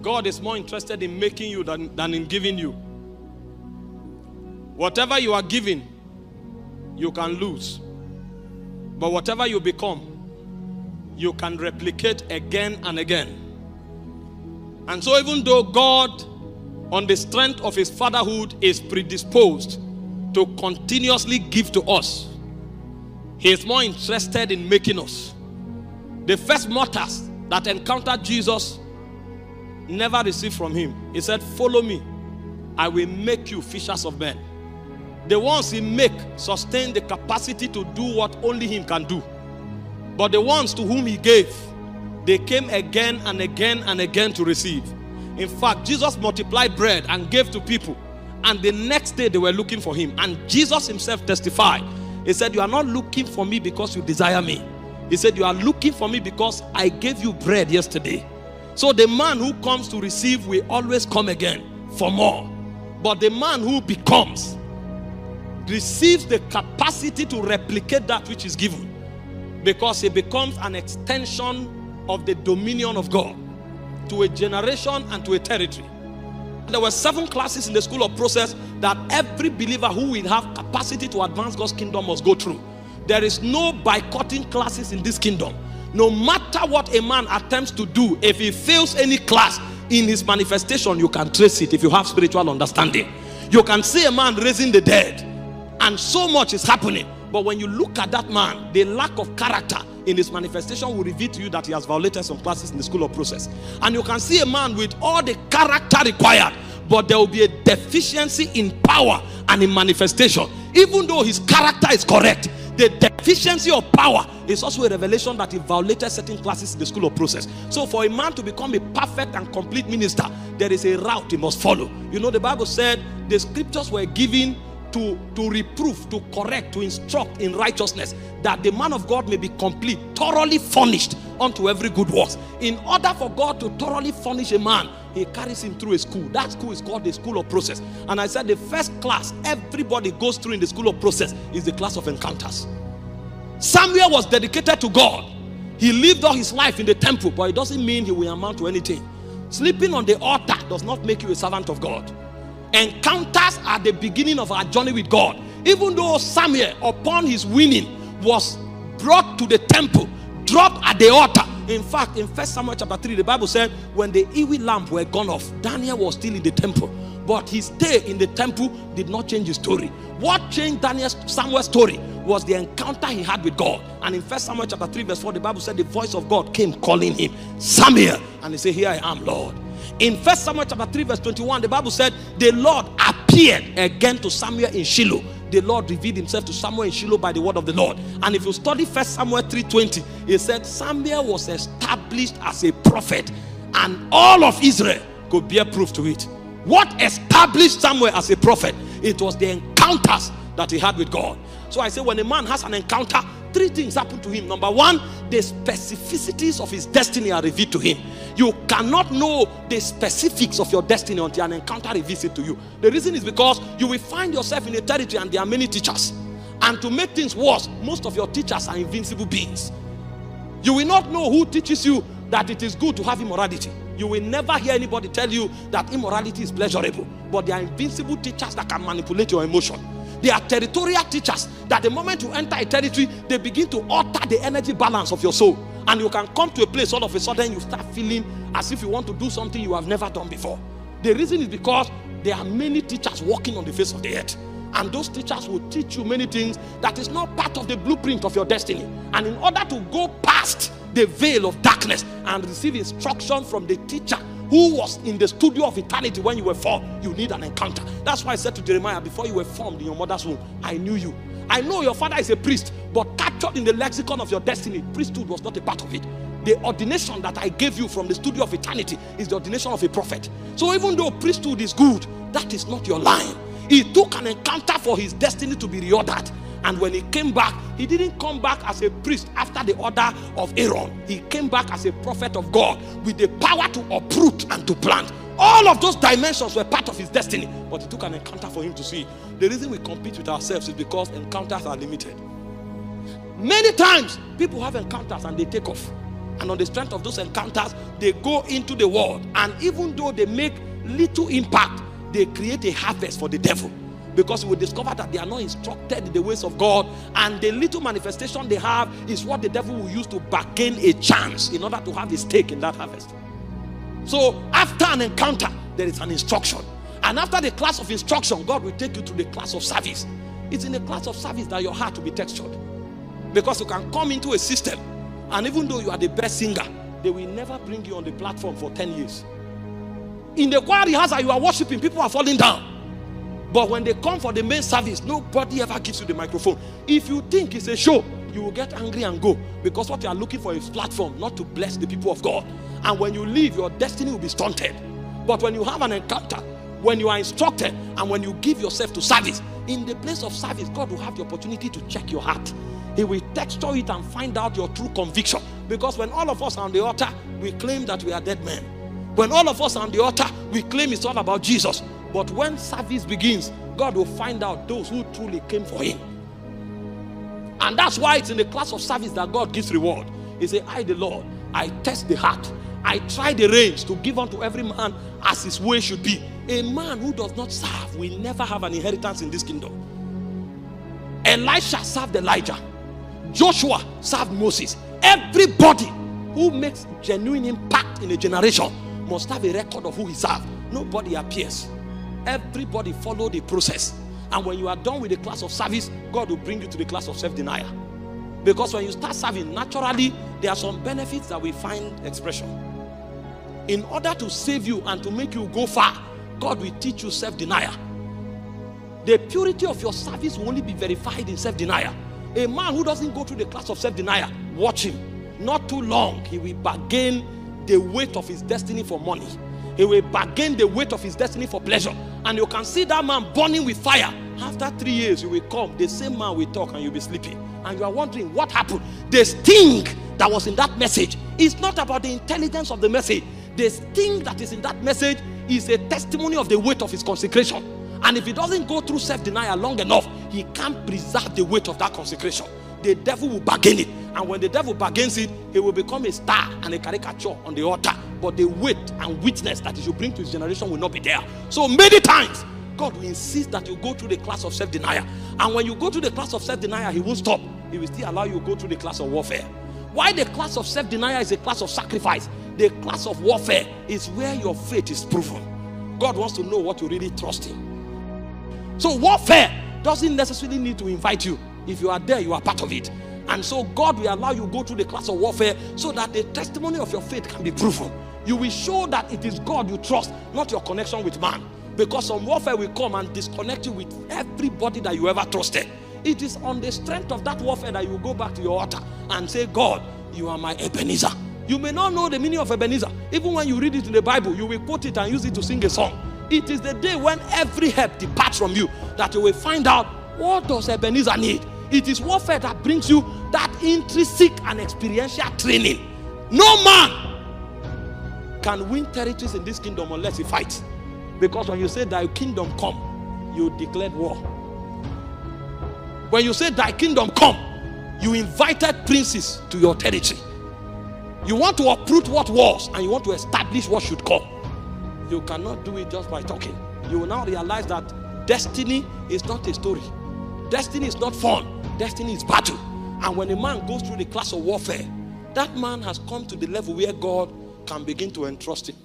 God is more interested in making you than in giving you. Whatever you are given, you can lose. But whatever you become, you can replicate again and again. And so even though God, on the strength of his fatherhood, is predisposed to continuously give to us, he is more interested in making us. The first martyrs that encountered Jesus never received from him. He said, follow me, I will make you fishers of men. The ones he make sustain the capacity to do what only him can do. But the ones to whom he gave, they came again and again and again to receive. In fact, Jesus multiplied bread and gave to people, and the next day they were looking for him. And Jesus himself testified. He said, you are not looking for me because you desire me. He said, you are looking for me because I gave you bread yesterday. So the man who comes to receive will always come again for more. But the man who becomes receives the capacity to replicate that which is given, because he becomes an extension of the dominion of God to a generation and to a territory. There were 7 classes in the school of process that every believer who will have capacity to advance God's kingdom must go through. There is no boycotting classes in this kingdom. No matter what a man attempts to do, if he fails any class in his manifestation, you can trace it if you have spiritual understanding. You can see a man raising the dead, and so much is happening. But when you look at that man, the lack of character in his manifestation will reveal to you that he has violated some classes in the school of process. And you can see a man with all the character required, but there will be a deficiency in power and in manifestation. Even though his character is correct, the deficiency of power is also a revelation that he violated certain classes in the school of process. So for a man to become a perfect and complete minister, there is a route he must follow. You know, the Bible said the scriptures were given to reprove, to correct, to instruct in righteousness, that the man of God may be complete, thoroughly furnished unto every good work. In order for God to thoroughly furnish a man, he carries him through a school. That school is called the school of process. And I said the first class everybody goes through in the school of process is the class of encounters. Samuel was dedicated to God. He lived all his life in the temple, but it doesn't mean he will amount to anything. Sleeping on the altar does not make you a servant of God. Encounters are the beginning of our journey with God. Even though Samuel, upon his winning, was brought to the temple, dropped at the altar. In fact, in 1 Samuel chapter 3, the Bible said when the Ewe lamp were gone off, Daniel was still in the temple. But his stay in the temple did not change his story. What changed Samuel's story was the encounter he had with God. And in 1 Samuel chapter 3 verse 4, the Bible said the voice of God came calling him, Samuel. And he said, here I am, Lord. In 1 Samuel chapter 3 verse 21, the Bible said the Lord appeared again to Samuel in Shiloh. The Lord revealed himself to Samuel in Shiloh by the word of the Lord. And if you study 1 Samuel 3:20, it said Samuel was established as a prophet, and all of Israel could bear proof to it. What established Samuel as a prophet? It was the encounters that he had with God. So I say when a man has an encounter, 3 things happen to him. Number 1, the specificities of his destiny are revealed to him. You cannot know the specifics of your destiny until an encounter reveals it to you. The reason is because you will find yourself in a territory and there are many teachers. And to make things worse, most of your teachers are invincible beings. You will not know who teaches you that it is good to have immorality. You will never hear anybody tell you that immorality is pleasurable. But they are invincible teachers that can manipulate your emotion. They are territorial teachers that the moment you enter a territory, they begin to alter the energy balance of your soul. And you can come to a place all of a sudden you start feeling as if you want to do something you have never done before. The reason is because there are many teachers walking on the face of the earth. And those teachers will teach you many things that is not part of the blueprint of your destiny. And in order to go past the veil of darkness and receive instruction from the teacher who was in the studio of eternity when you were formed, you need an encounter. That's why I said to Jeremiah, before you were formed in your mother's womb, I knew you. I know your father is a priest, but captured in the lexicon of your destiny, priesthood was not a part of it. The ordination that I gave you from the studio of eternity is the ordination of a prophet. So even though priesthood is good, that is not your line. He took an encounter for his destiny to be reordered. And when he came back, he didn't come back as a priest after the order of Aaron. He came back as a prophet of God with the power to uproot and to plant. All of those dimensions were part of his destiny, but it took an encounter for him to see. The reason we compete with ourselves is because encounters are limited. Many times, people have encounters and they take off. And on the strength of those encounters, they go into the world. And even though they make little impact, they create a harvest for the devil. Because we will discover that they are not instructed in the ways of God. And the little manifestation they have is what the devil will use to bargain a chance in order to have a stake in that harvest. So after an encounter, there is an instruction. And after the class of instruction, God will take you to the class of service. It's in the class of service that your heart will be textured. Because you can come into a system, and even though you are the best singer, they will never bring you on the platform for 10 years. In the choir rehearsal, you are worshiping, people are falling down. But when they come for the main service, nobody ever gives you the microphone. If you think it's a show, you will get angry and go. Because what you are looking for is platform, not to bless the people of God. And when you leave, your destiny will be stunted. But when you have an encounter, when you are instructed, and when you give yourself to service, in the place of service, God will have the opportunity to check your heart. He will texture it and find out your true conviction. Because when all of us are on the altar, we claim that we are dead men. When all of us are on the altar, we claim it's all about Jesus. But when service begins, God will find out those who truly came for him. And that's why it's in the class of service that God gives reward. He says, I, the Lord, I test the heart. I try the reins to give unto every man as his way should be. A man who does not serve will never have an inheritance in this kingdom. Elisha served Elijah. Joshua served Moses. Everybody who makes genuine impact in a generation must have a record of who he served. Nobody appears. Everybody follow the process. And when you are done with the class of service, God will bring you to the class of self-denial. Because when you start serving, naturally, there are some benefits that we find expression. In order to save you and to make you go far, God will teach you self-denial. The purity of your service will only be verified in self-denial. A man who doesn't go through the class of self-denial, watch him. Not too long, he will bargain the weight of his destiny for money. He will bargain the weight of his destiny for pleasure. And you can see that man burning with fire. After 3 years, you will come. The same man will talk and you'll be sleeping. And you are wondering what happened. The sting that was in that message is not about the intelligence of the message. The sting that is in that message is a testimony of the weight of his consecration. And if he doesn't go through self-denial long enough, he can't preserve the weight of that consecration. The devil will bargain it. And when the devil bargains it, he will become a star and a caricature on the altar. But the weight and witness that he should bring to his generation will not be there. So many times, God will insist that you go through the class of self-denial. And when you go through the class of self-denial, he won't stop. He will still allow you to go through the class of warfare. Why the class of self-denial is a class of sacrifice, the class of warfare is where your faith is proven. God wants to know what you really trust in. So warfare doesn't necessarily need to invite you. If you are there, you are part of it. And so God will allow you to go through the class of warfare so that the testimony of your faith can be proven. You will show that it is God you trust, not your connection with man. Because some warfare will come and disconnect you with everybody that you ever trusted. It is on the strength of that warfare that you go back to your altar and say, God, you are my Ebenezer. You may not know the meaning of Ebenezer. Even when you read it in the Bible, you will quote it and use it to sing a song. It is the day when every help departs from you that you will find out, what does Ebenezer need? It is warfare that brings you that intrinsic and experiential training. No man can win territories in this kingdom unless he fights. Because when you say thy kingdom come, you declared war. When you say thy kingdom come, you invited princes to your territory. You want to uproot what was and you want to establish what should come. You cannot do it just by talking. You will now realize that destiny is not a story. Destiny is not fun. Destiny is battle. And when a man goes through the class of warfare, that man has come to the level where God can begin to entrust him.